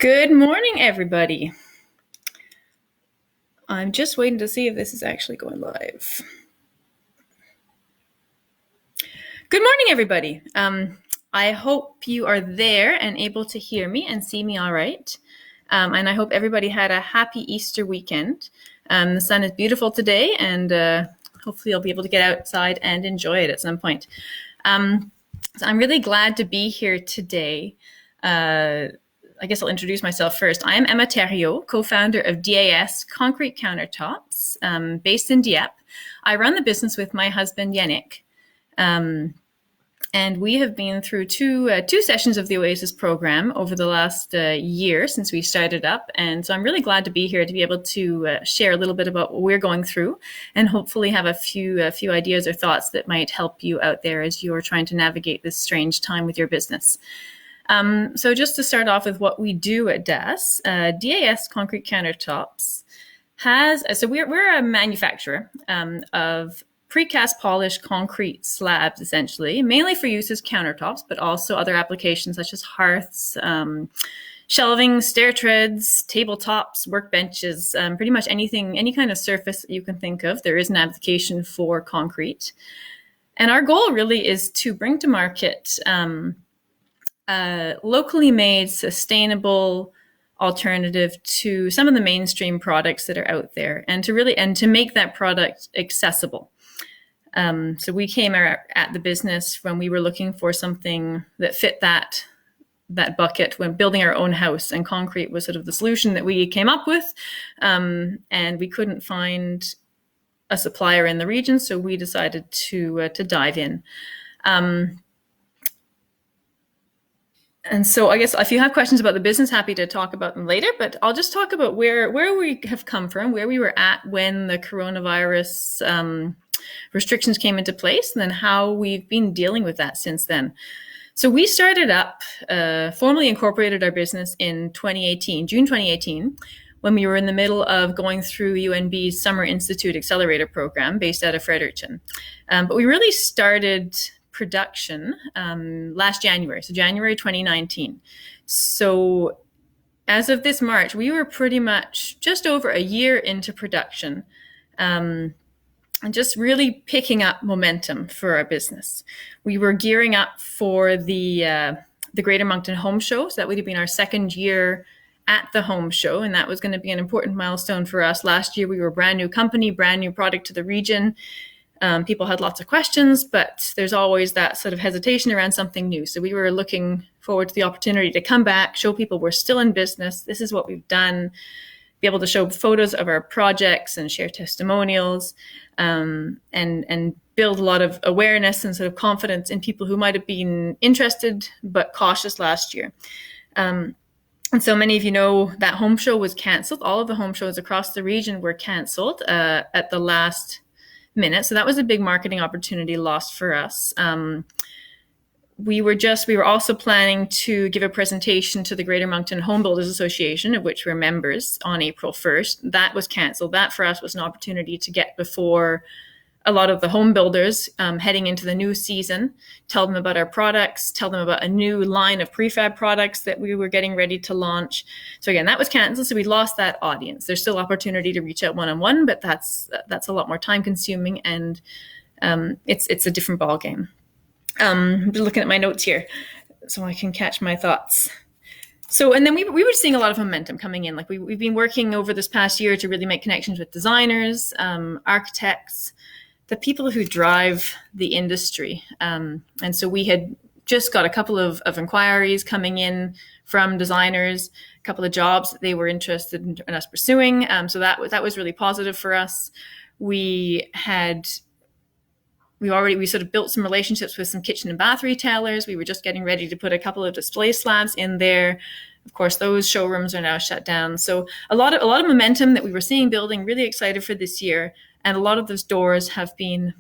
Good morning, everybody. I'm just waiting to see if this is actually going live. Good morning, everybody. I hope you are there and able to hear me and see me all right. And I hope everybody had a happy Easter weekend. The sun is beautiful today, and hopefully you'll be able to get outside and enjoy it at some point. So I'm really glad to be here today. I guess I'll introduce myself first. I am Emma Theriault, co-founder of Desdas Concrete Countertops, based in Dieppe. I run the business with my husband, Yannick. And we have been through two sessions of the Oasis program over the last year since we started up. And so I'm really glad to be here to be able to share a little bit about what we're going through and hopefully have a few ideas or thoughts that might help you out there as you're trying to navigate this strange time with your business. So just to start off with what we do at DAS, DAS Concrete Countertops so we're a manufacturer of precast polished concrete slabs, essentially, mainly for use as countertops, but also other applications such as hearths, shelving, stair treads, tabletops, workbenches, pretty much anything, any kind of surface that you can think of. There is an application for concrete. And our goal really is to bring to market locally made, sustainable alternative to some of the mainstream products that are out there, and to make that product accessible. So we came at the business when we were looking for something that fit that bucket when building our own house, and concrete was sort of the solution that we came up with, and we couldn't find a supplier in the region, so we decided to dive in. And so I guess if you have questions about the business, happy to talk about them later, but I'll just talk about where we have come from, where we were at when the coronavirus restrictions came into place, and then how we've been dealing with that since then. So we started up, formally incorporated our business in June 2018, when we were in the middle of going through UNB's Summer Institute Accelerator program based out of Fredericton. But we really started production last January, so January 2019. So as of this March, we were pretty much just over a year into production, and just really picking up momentum for our business. We were gearing up for the Greater Moncton Home Show, so that would have been our second year at the home show, and that was going to be an important milestone for us. Last year, we were a brand new company, brand new product to the region. People had lots of questions, but there's always that sort of hesitation around something new. So we were looking forward to the opportunity to come back, show people we're still in business. This is what we've done, be able to show photos of our projects and share testimonials, and build a lot of awareness and sort of confidence in people who might have been interested but cautious last year. And so many of you know that home show was cancelled. All of the home shows across the region were cancelled at the last minute. So that was a big marketing opportunity lost for us. We were also planning to give a presentation to the Greater Moncton Home Builders Association, of which we're members, on April 1st. That was cancelled. That for us was an opportunity to get before a lot of the home builders heading into the new season, tell them about our products, tell them about a new line of prefab products that we were getting ready to launch. So again, that was canceled, so we lost that audience. There's still opportunity to reach out one-on-one, but that's a lot more time consuming, and it's a different ballgame. I'm just looking at my notes here so I can catch my thoughts. So, and then we were seeing a lot of momentum coming in. Like we've been working over this past year to really make connections with designers, architects, the people who drive the industry. And so we had just got a couple of inquiries coming in from designers, a couple of jobs that they were interested in us pursuing. So that was really positive for us. We sort of built some relationships with some kitchen and bath retailers. We were just getting ready to put a couple of display slabs in there. Of course, those showrooms are now shut down. So a lot of momentum that we were seeing building, really excited for this year. And a lot of those doors have been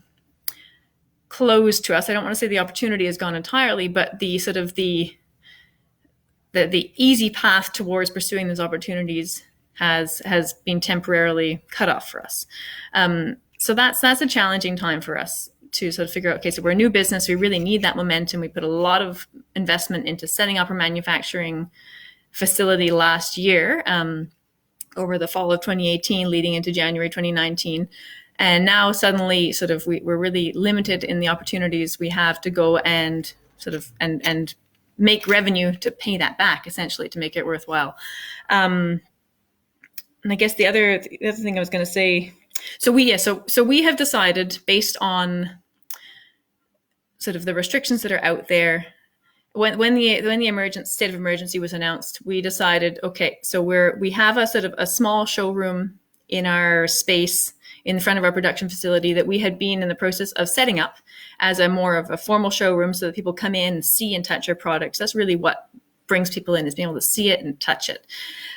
closed to us. I don't want to say the opportunity has gone entirely, but the sort of the easy path towards pursuing those opportunities has been temporarily cut off for us. So that's a challenging time for us to sort of figure out, okay, so we're a new business. We really need that momentum. We put a lot of investment into setting up our manufacturing facility last year, over the fall of 2018 leading into January 2019. And now suddenly sort of we're really limited in the opportunities we have to go and sort of and make revenue to pay that back, essentially, to make it worthwhile. And I guess the other thing I was going to say, so we have decided, based on sort of the restrictions that are out there, when the state of emergency was announced, we decided, okay, so we have a sort of a small showroom in our space in front of our production facility that we had been in the process of setting up as a more of a formal showroom, so that people come in and see and touch our products. That's really what brings people in, is being able to see it and touch it.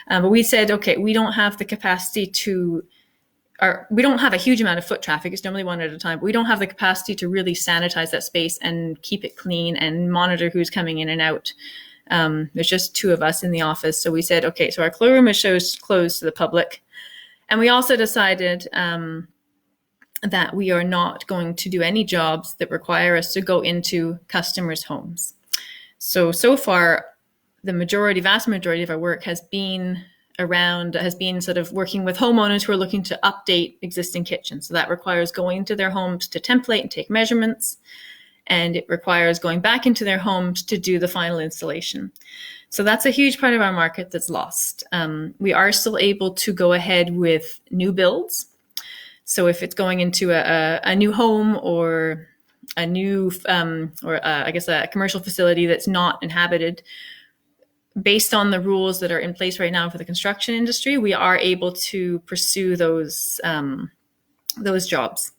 But we said, okay, we don't have the capacity to, or we don't have a huge amount of foot traffic. It's normally one at a time, but we don't have the capacity to really sanitize that space and keep it clean and monitor who's coming in and out. There's just two of us in the office. So we said, okay, so our closed room is closed to the public. And we also decided that we are not going to do any jobs that require us to go into customers' homes. So far, the vast majority of our work has been sort of working with homeowners who are looking to update existing kitchens. So that requires going into their homes to template and take measurements. And it requires going back into their homes to do the final installation. So that's a huge part of our market that's lost. We are still able to go ahead with new builds. So if it's going into a new home or a new, I guess a commercial facility that's not inhabited, based on the rules that are in place right now for the construction industry, we are able to pursue those jobs.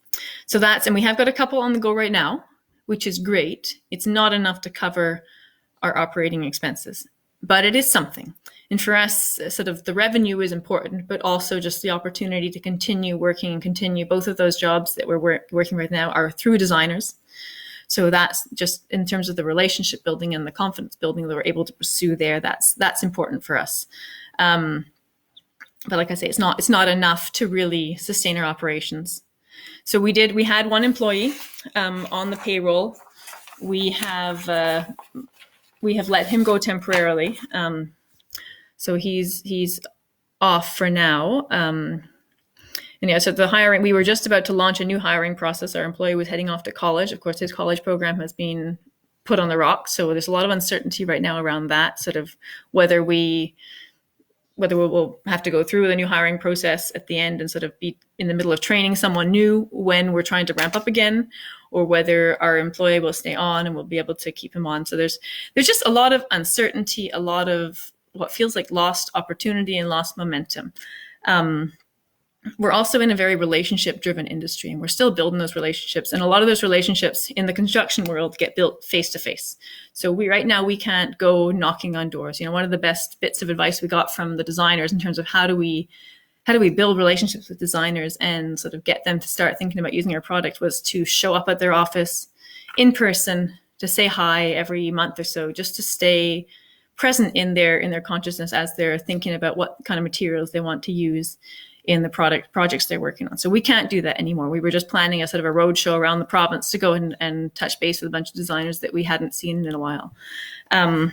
So and we have got a couple on the go right now, which is great. It's not enough to cover our operating expenses, but it is something. And for us, sort of the revenue is important, but also just the opportunity to continue working and continue. Both of those jobs that we're working right now are through designers. So that's just in terms of the relationship building and the confidence building that we're able to pursue there. That's important for us. But like I say, it's not enough to really sustain our operations. So we had one employee on the payroll. We have let him go temporarily. So he's off for now. And yeah, so the hiring, we were just about to launch a new hiring process. Our employee was heading off to college. Of course, his college program has been put on the rocks. So there's a lot of uncertainty right now around that, sort of whether we will have to go through with a new hiring process at the end and sort of be in the middle of training someone new when we're trying to ramp up again, or whether our employee will stay on and we'll be able to keep him on. So there's just a lot of uncertainty, a lot of what feels like lost opportunity and lost momentum. We're also in a very relationship-driven industry, and we're still building those relationships. And a lot of those relationships in the construction world get built face-to-face. So right now we can't go knocking on doors. You know, one of the best bits of advice we got from the designers in terms of how do we build relationships with designers and sort of get them to start thinking about using our product was to show up at their office in person, to say hi every month or so, just to stay present in their consciousness as they're thinking about what kind of materials they want to use in the projects they're working on. So we can't do that anymore. We were just planning a sort of a road show around the province to go and touch base with a bunch of designers that we hadn't seen in a while. And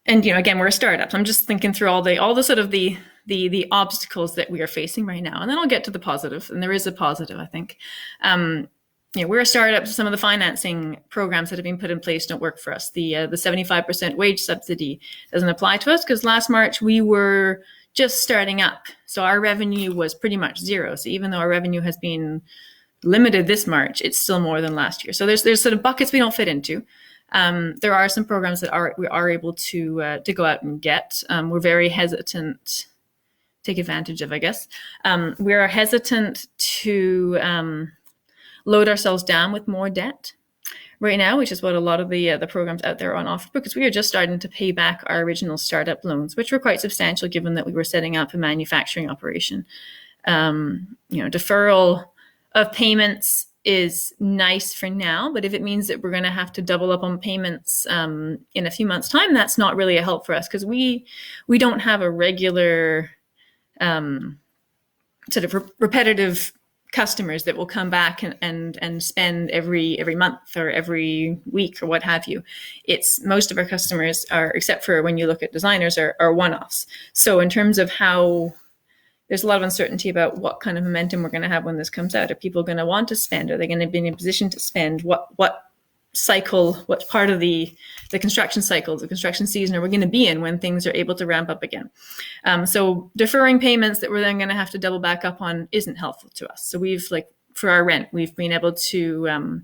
you know, again, we're a startup. So I'm just thinking through all the sort of the obstacles that we are facing right now. And then I'll get to the positive. And there is a positive, I think. You know, we're a startup. So some of the financing programs that have been put in place don't work for us. The 75% wage subsidy doesn't apply to us because last March we were just starting up. So our revenue was pretty much zero. So even though our revenue has been limited this March, it's still more than last year. So there's sort of buckets we don't fit into. There are some programs that we are able to go out and get. We're very hesitant, take advantage of, I guess. We are hesitant to load ourselves down with more debt right now, which is what a lot of the programs out there are on offer, because we are just starting to pay back our original startup loans, which were quite substantial given that we were setting up a manufacturing operation. You know, deferral of payments is nice for now, but if it means that we're going to have to double up on payments in a few months' time, that's not really a help for us, because we don't have a regular sort of repetitive customers that will come back and spend every month or every week or what have you. It's most of our customers are, except for when you look at designers, are one-offs. So in terms of how, there's a lot of uncertainty about what kind of momentum we're going to have when this comes out. Are people going to want to spend? Are they going to be in a position to spend? What cycle, what part of the construction cycle, the construction season are we going to be in when things are able to ramp up again? So deferring payments that we're then going to have to double back up on isn't helpful to us. So we've, like, for our rent, we've been able to,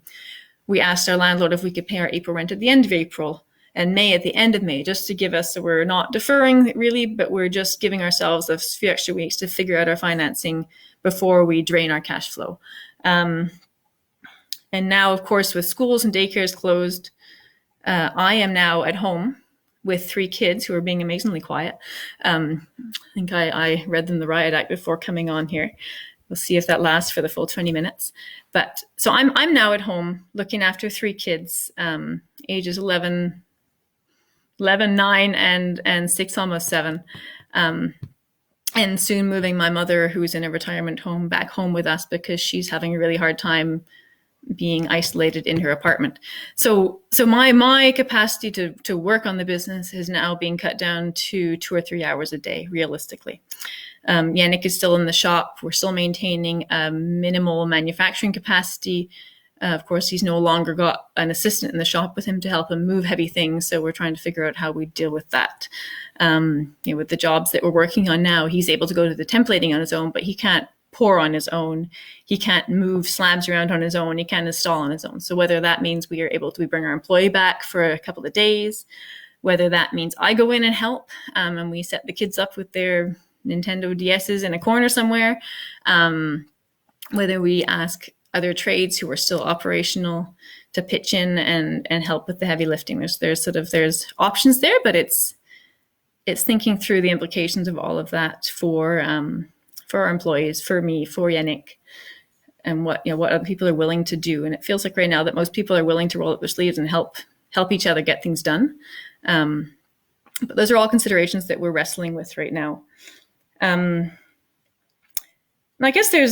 we asked our landlord if we could pay our April rent at the end of April and May at the end of May, just to give us, so we're not deferring really, but we're just giving ourselves a few extra weeks to figure out our financing before we drain our cash flow. And now, of course, with schools and daycares closed, I am now at home with 3 kids who are being amazingly quiet. I think I read them the riot act before coming on here. We'll see if that lasts for the full 20 minutes. But so I'm now at home looking after 3 kids, ages 11, 9, and 6, almost 7. And soon moving my mother, who's in a retirement home, back home with us because she's having a really hard time being isolated in her apartment. So my capacity to work on the business is now being cut down to 2 or 3 hours a day, realistically. Yannick is still in the shop. We're still maintaining a minimal manufacturing capacity. Of course, he's no longer got an assistant in the shop with him to help him move heavy things. So we're trying to figure out how we deal with that. With the jobs that we're working on now, he's able to go to the templating on his own, but he can't pour on his own. He can't move slabs around on his own. He can't install on his own. So whether that means we bring our employee back for a couple of days, whether that means I go in and help, and we set the kids up with their Nintendo DSs in a corner somewhere, whether we ask other trades who are still operational to pitch in and help with the heavy lifting. There's options there, but it's thinking through the implications of all of that for our employees, for me, for Yannick, and what other people are willing to do. And it feels like right now that most people are willing to roll up their sleeves and help each other get things done. But those are all considerations that we're wrestling with right now. And I guess I'm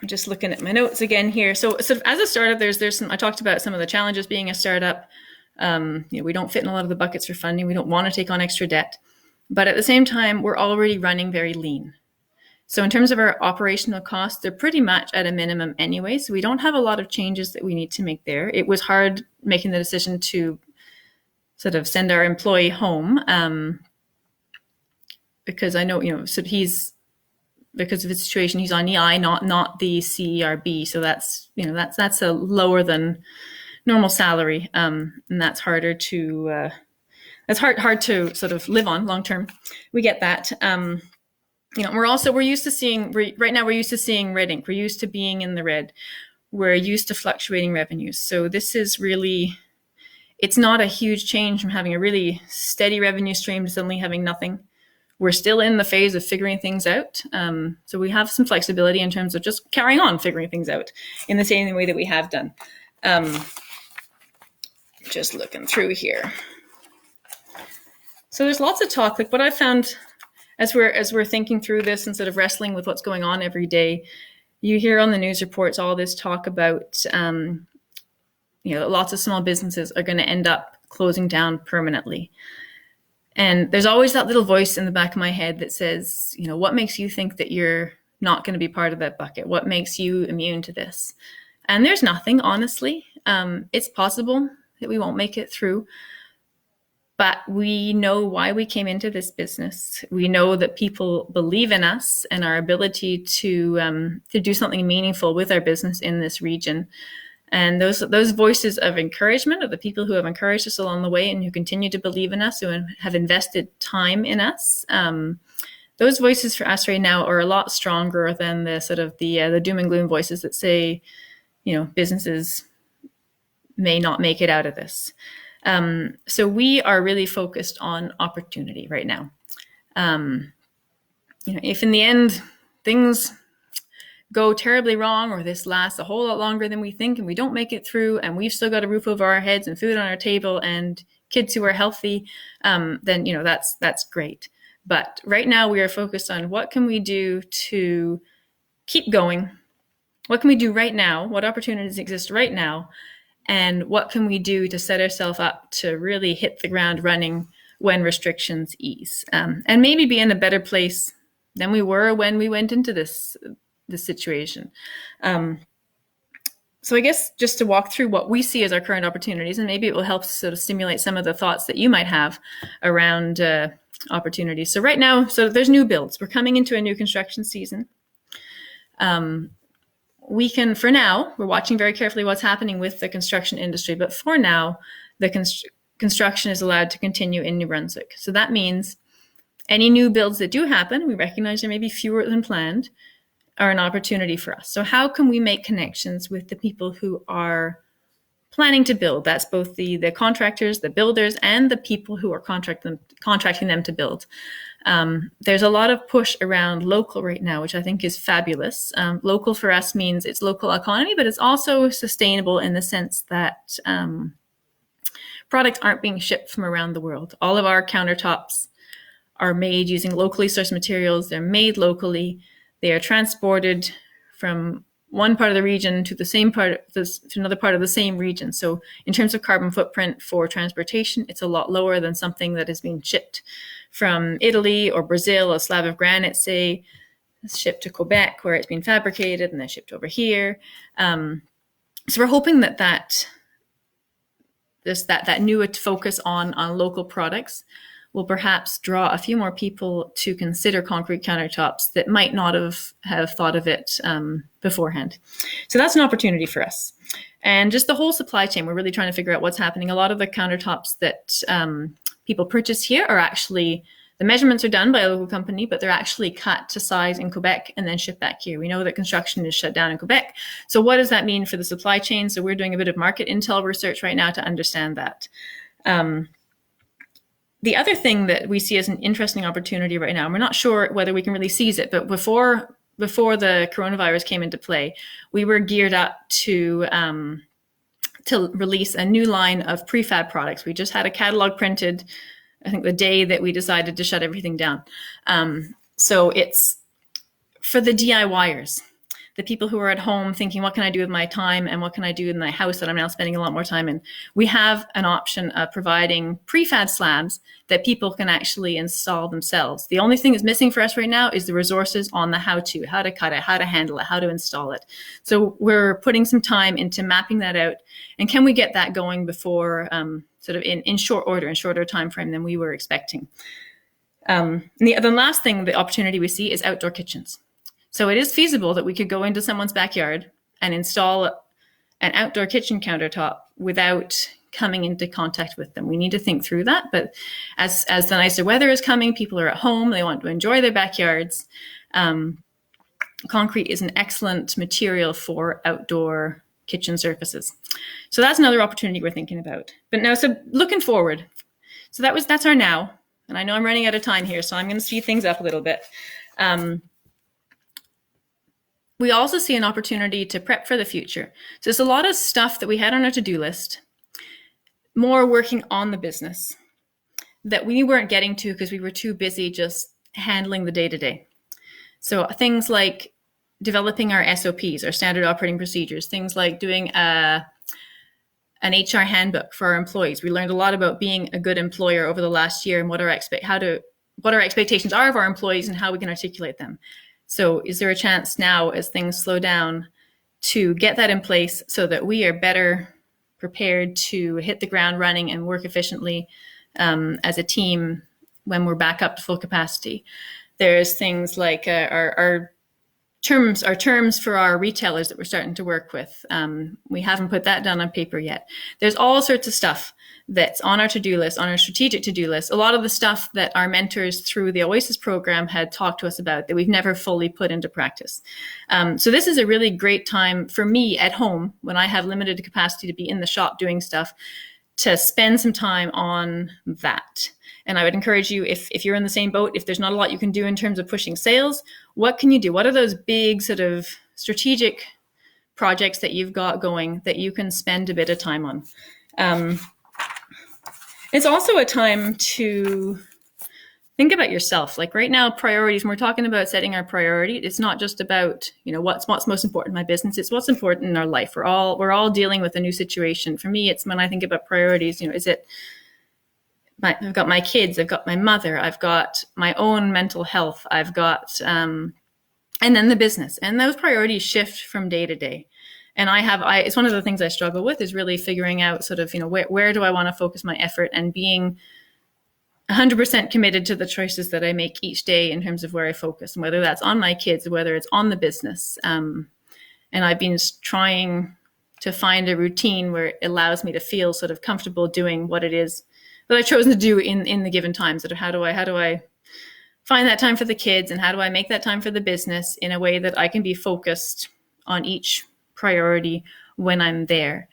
just looking at my notes again here. So sort of as a startup, there's some, I talked about some of the challenges being a startup. We don't fit in a lot of the buckets for funding. We don't want to take on extra debt. But at the same time, we're already running very lean. So in terms of our operational costs, they're pretty much at a minimum anyway. So we don't have a lot of changes that we need to make there. It was hard making the decision to sort of send our employee home because I know, so because of his situation, he's on EI, not the CERB. So that's a lower than normal salary. And that's harder to, it's hard to sort of live on long term. We get that. We're used to seeing, right now we're used to seeing red ink. We're used to being in the red. We're used to fluctuating revenues. So this is really, it's not a huge change from having a really steady revenue stream to suddenly having nothing. We're still in the phase of figuring things out. So we have some flexibility in terms of just carrying on figuring things out in the same way that we have done. Just looking through here. So there's lots of talk. Like what I found as we're thinking through this and sort of wrestling with what's going on every day, you hear on the news reports all this talk about, lots of small businesses are going to end up closing down permanently. And there's always that little voice in the back of my head that says, what makes you think that you're not going to be part of that bucket? What makes you immune to this? And there's nothing, honestly. It's possible that we won't make it through. But we know why we came into this business. We know that people believe in us and our ability to do something meaningful with our business in this region. And those voices of encouragement are the people who have encouraged us along the way and who continue to believe in us, who have invested time in us. Those voices for us right now are a lot stronger than the sort of the doom and gloom voices that say, businesses may not make it out of this. So we are really focused on opportunity right now. If in the end things go terribly wrong or this lasts a whole lot longer than we think and we don't make it through and we've still got a roof over our heads and food on our table and kids who are healthy, then, that's great. But right now we are focused on what can we do to keep going? What can we do right now? What opportunities exist right now? And what can we do to set ourselves up to really hit the ground running when restrictions ease, and maybe be in a better place than we were when we went into this situation. So I guess just to walk through what we see as our current opportunities, and maybe it will help sort of stimulate some of the thoughts that you might have around opportunities. So right now, so there's new builds. We're coming into a new construction season. We can, for now, we're watching very carefully what's happening with the construction industry, but for now, the construction is allowed to continue in New Brunswick. So that means any new builds that do happen, we recognize there may be fewer than planned, are an opportunity for us. So how can we make connections with the people who are planning to build? That's both the contractors, the builders, and the people who are contracting them to build. There's a lot of push around local right now, which I think is fabulous. Local for us means it's local economy, but it's also sustainable in the sense that products aren't being shipped from around the world. All of our countertops are made using locally sourced materials. They're made locally. They are transported from one part of the region to the same part to another part of the same region. So in terms of carbon footprint for transportation, it's a lot lower than something that is being shipped from Italy or Brazil. A slab of granite, say, is shipped to Quebec where it's been fabricated and then shipped over here. So we're hoping that new focus on local products will perhaps draw a few more people to consider concrete countertops that might not have thought of it beforehand. So that's an opportunity for us. And just the whole supply chain, we're really trying to figure out what's happening. A lot of the countertops that people purchase here are actually, the measurements are done by a local company, but they're actually cut to size in Quebec and then shipped back here. We know that construction is shut down in Quebec. So what does that mean for the supply chain? So we're doing a bit of market intel research right now to understand that. The other thing that we see as an interesting opportunity right now, and we're not sure whether we can really seize it, but before the coronavirus came into play, we were geared up to release a new line of prefab products. We just had a catalog printed, I think the day that we decided to shut everything down. So it's for the DIYers, the people who are at home thinking, what can I do with my time and what can I do in my house that I'm now spending a lot more time in? We have an option of providing prefab slabs that people can actually install themselves. The only thing that's missing for us right now is the resources on the how to cut it, how to handle it, how to install it. So we're putting some time into mapping that out. And can we get that going before sort of in short order, in shorter time frame than we were expecting? The last thing, the opportunity we see is outdoor kitchens. So it is feasible that we could go into someone's backyard and install an outdoor kitchen countertop without coming into contact with them. We need to think through that. But as the nicer weather is coming, people are at home, they want to enjoy their backyards. Concrete is an excellent material for outdoor kitchen surfaces. So that's another opportunity we're thinking about. But now, so looking forward. So that's our now. And I know I'm running out of time here, so I'm going to speed things up a little bit. We also see an opportunity to prep for the future. So there's a lot of stuff that we had on our to-do list, more working on the business, that we weren't getting to because we were too busy just handling the day-to-day. So things like developing our SOPs, our standard operating procedures, things like doing an HR handbook for our employees. We learned a lot about being a good employer over the last year and what our expectations are of our employees and how we can articulate them. So is there a chance now, as things slow down, to get that in place so that we are better prepared to hit the ground running and work efficiently as a team when we're back up to full capacity? There's things like our terms for our retailers that we're starting to work with. We haven't put that down on paper yet. There's all sorts of stuff that's on our to-do list, on our strategic to-do list. A lot of the stuff that our mentors through the Oasis program had talked to us about that we've never fully put into practice. So this is a really great time for me at home, when I have limited capacity to be in the shop doing stuff, to spend some time on that. And I would encourage you, if you're in the same boat, if there's not a lot you can do in terms of pushing sales, what can you do? What are those big sort of strategic projects that you've got going that you can spend a bit of time on? It's also a time to think about yourself. Like right now, priorities, when we're talking about setting our priority, it's not just about, what's most important in my business. It's what's important in our life. We're all dealing with a new situation. For me, it's when I think about priorities, is it I've got my kids, I've got my mother, I've got my own mental health, I've got, and then the business. And those priorities shift from day to day. And it's one of the things I struggle with, is really figuring out sort of, where do I want to focus my effort, and being 100% committed to the choices that I make each day in terms of where I focus, and whether that's on my kids, whether it's on the business. And I've been trying to find a routine where it allows me to feel sort of comfortable doing what it is that I've chosen to do in the given times. Sort of how do I find that time for the kids, and how do I make that time for the business in a way that I can be focused on each priority when I'm there.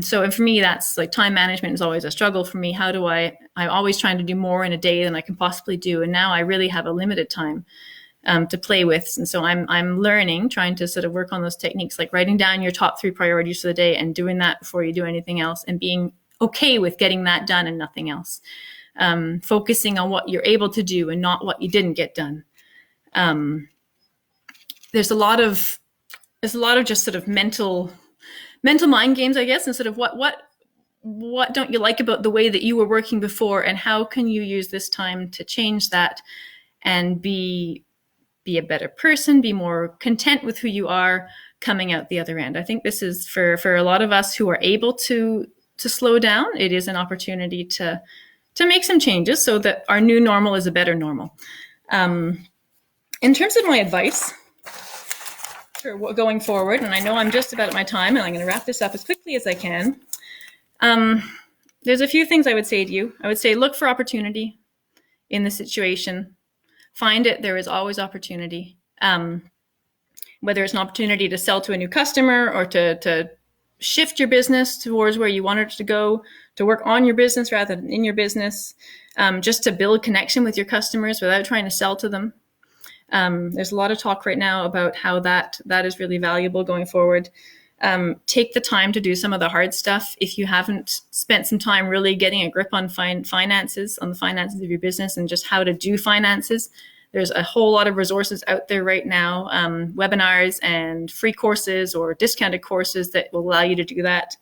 So for me, that's like time management is always a struggle for me. I'm always trying to do more in a day than I can possibly do. And now I really have a limited time to play with. And so I'm learning, trying to sort of work on those techniques, like writing down your top 3 priorities for the day and doing that before you do anything else, and being okay with getting that done and nothing else. Focusing on what you're able to do and not what you didn't get done. There's a lot of just sort of mental mind games, I guess, and sort of what don't you like about the way that you were working before, and how can you use this time to change that and be a better person, be more content with who you are coming out the other end. I think this is for a lot of us who are able to slow down. It is an opportunity to make some changes so that our new normal is a better normal. In terms of my advice for going forward, and I know I'm just about at my time, and I'm going to wrap this up as quickly as I can. There's a few things I would say to you. I would say look for opportunity in the situation. Find it. There is always opportunity. Whether it's an opportunity to sell to a new customer, or to shift your business towards where you want it to go, to work on your business rather than in your business, just to build connection with your customers without trying to sell to them. There's a lot of talk right now about how that is really valuable going forward. Take the time to do some of the hard stuff. If you haven't spent some time really getting a grip on finances, on the finances of your business, and just how to do finances, there's a whole lot of resources out there right now, webinars and free courses or discounted courses that will allow you to do that.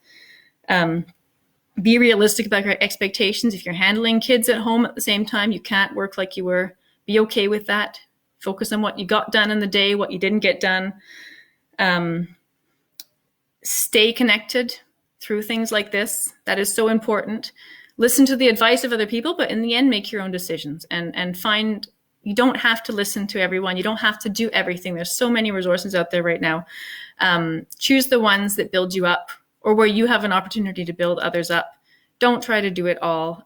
Be realistic about your expectations. If you're handling kids at home at the same time, you can't work like you were. Be okay with that. Focus on what you got done in the day, what you didn't get done. Stay connected through things like this. That is so important. Listen to the advice of other people, but in the end, make your own decisions and find. You don't have to listen to everyone. You don't have to do everything. There's so many resources out there right now. Choose the ones that build you up, or where you have an opportunity to build others up. Don't try to do it all.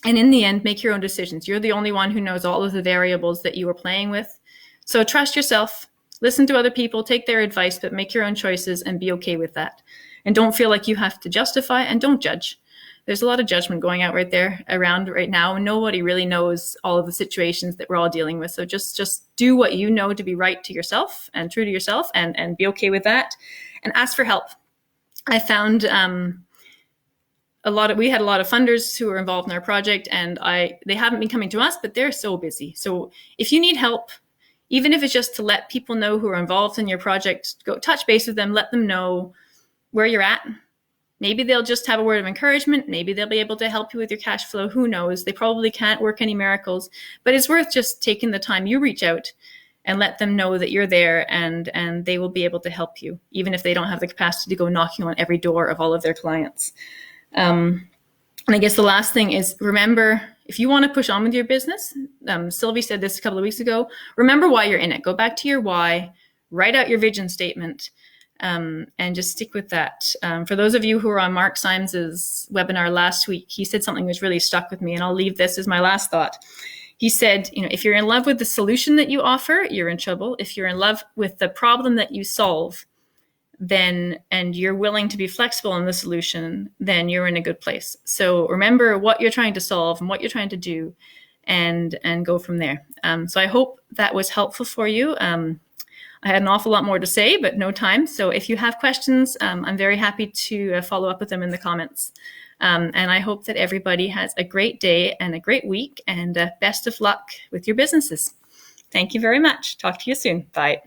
And in the end, make your own decisions. You're the only one who knows all of the variables that you are playing with. So trust yourself, listen to other people, take their advice, but make your own choices and be okay with that. And don't feel like you have to justify, and don't judge. There's a lot of judgment going out around right now, and nobody really knows all of the situations that we're all dealing with. So just do what you know to be right to yourself and true to yourself, and be okay with that, and ask for help. I found we had a lot of funders who were involved in our project, and they haven't been coming to us, but they're so busy. So if you need help, even if it's just to let people know who are involved in your project, go touch base with them, let them know where you're at. Maybe they'll just have a word of encouragement. Maybe they'll be able to help you with your cash flow. Who knows? They probably can't work any miracles, but it's worth just taking the time. You reach out and let them know that you're there, and they will be able to help you, even if they don't have the capacity to go knocking on every door of all of their clients. And I guess the last thing is, remember, if you want to push on with your business, Sylvie said this a couple of weeks ago, remember why you're in it. Go back to your why, write out your vision statement, and just stick with that. For those of you who were on Mark Symes's webinar last week, he said something that's really stuck with me, and I'll leave this as my last thought. He said, if you're in love with the solution that you offer, you're in trouble. If you're in love with the problem that you solve, and you're willing to be flexible in the solution, then you're in a good place. So remember what you're trying to solve and what you're trying to do, and go from there. So I hope that was helpful for you. I had an awful lot more to say, but no time. So if you have questions, I'm very happy to follow up with them in the comments. And I hope that everybody has a great day and a great week, and best of luck with your businesses. Thank you very much. Talk to you soon. Bye.